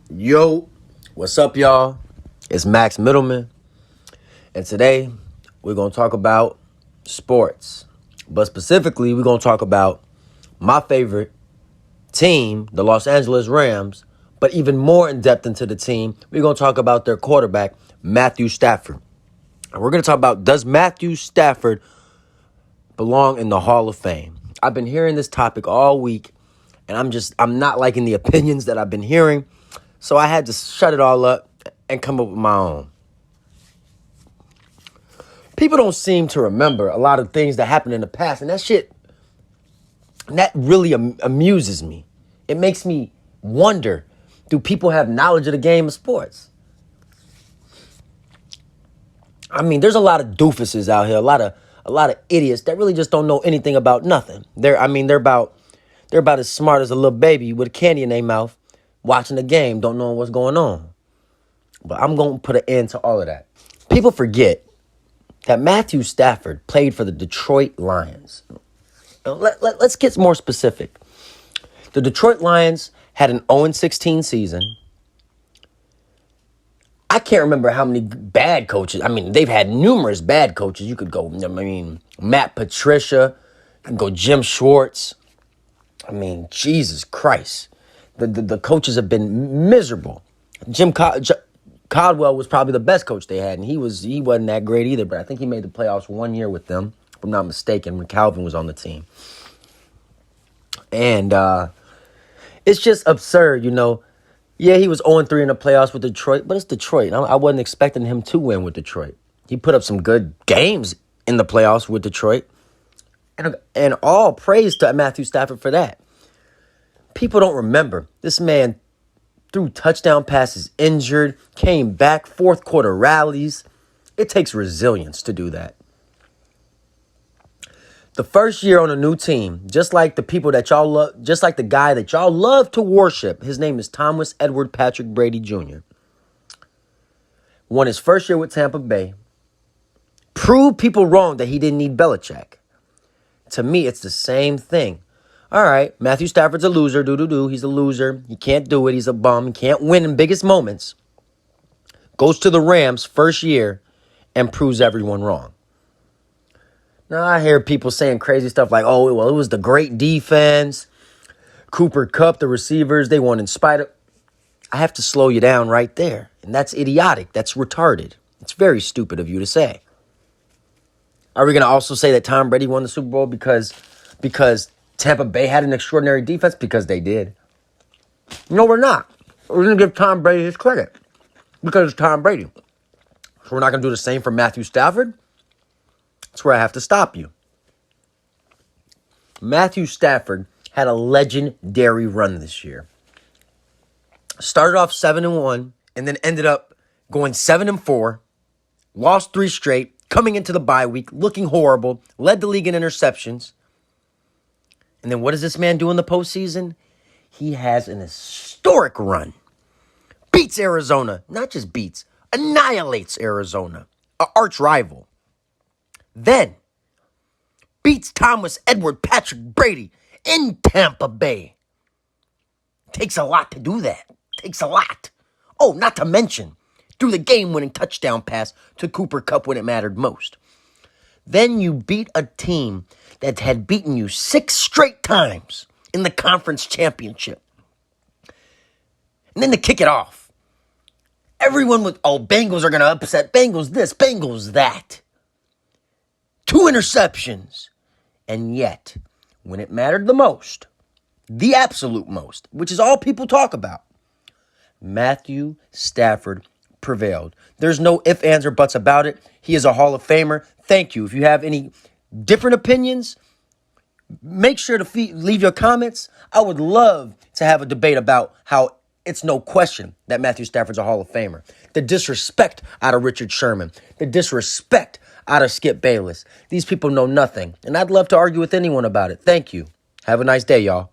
Yo, what's up, y'all? It's Max Middleman, and today we're going to talk about sports. But specifically, we're going to talk about my favorite team, the Los Angeles Rams, but even more in depth into the team, we're going to talk about their quarterback, Matthew Stafford. And we're going to talk about, does Matthew Stafford belong in the Hall of Fame? I've been hearing this topic all week, and I'm not liking the opinions that I've been hearing. So I had to shut it all up and come up with my own. People don't seem to remember a lot of things that happened in the past. And that really amuses me. It makes me wonder, do people have knowledge of the game of sports? I mean, there's a lot of doofuses out here, a lot of idiots that really just don't know anything about nothing. They're about as smart as a little baby with a candy in their mouth, watching the game, don't know what's going on. But I'm going to put an end to all of that. People forget that Matthew Stafford played for the Detroit Lions. Now, let's get more specific. The Detroit Lions had an 0-16 season. I can't remember how many bad coaches. I mean, they've had numerous bad coaches. You could go, Matt Patricia. You can go Jim Schwartz. I mean, Jesus Christ. The coaches have been miserable. Caldwell was probably the best coach they had, and he wasn't that great either, but I think he made the playoffs 1 year with them, if I'm not mistaken, when Calvin was on the team. And it's just absurd, Yeah, he was 0-3 in the playoffs with Detroit, but it's Detroit. I wasn't expecting him to win with Detroit. He put up some good games in the playoffs with Detroit, and all praise to Matthew Stafford for that. People don't remember. This man threw touchdown passes injured, came back, fourth quarter rallies. It takes resilience to do that. The first year on a new team, just like the people that y'all love, just like the guy that y'all love to worship, his name is Thomas Edward Patrick Brady Jr. Won his first year with Tampa Bay. Proved people wrong that he didn't need Belichick. To me, it's the same thing. All right, Matthew Stafford's a loser, He's a loser. He can't do it. He's a bum. He can't win in biggest moments. Goes to the Rams first year and proves everyone wrong. Now, I hear people saying crazy stuff like, oh, well, it was the great defense. Cooper Kupp, the receivers, they won in spite of. I have to slow you down right there. And that's idiotic. That's retarded. It's very stupid of you to say. Are we going to also say that Tom Brady won the Super Bowl because Tampa Bay had an extraordinary defense? Because they did. No, we're not. We're going to give Tom Brady his credit because it's Tom Brady. So we're not going to do the same for Matthew Stafford? That's where I have to stop you. Matthew Stafford had a legendary run this year. Started off 7-1 and then ended up going 7-4. Lost 3 straight. Coming into the bye week, looking horrible. Led the league in interceptions. And then what does this man do in the postseason? He has an historic run. Beats Arizona. Not just beats. Annihilates Arizona. An arch rival. Then beats Thomas Edward Patrick Brady in Tampa Bay. Takes a lot to do that. Takes a lot. Oh, not to mention, threw the game-winning touchdown pass to Cooper Kupp when it mattered most. Then you beat a team that had beaten you 6 straight times in the conference championship. And then to kick it off, everyone was, Bengals are going to upset. Bengals this, Bengals that. 2 interceptions. And yet, when it mattered the most, the absolute most, which is all people talk about, Matthew Stafford prevailed. There's no ifs, ands, or buts about it. He is a Hall of Famer. Thank you. If you have any different opinions, make sure to leave your comments. I would love to have a debate about how it's no question that Matthew Stafford's a Hall of Famer. The disrespect out of Richard Sherman. The disrespect out of Skip Bayless. These people know nothing. And I'd love to argue with anyone about it. Thank you. Have a nice day, y'all.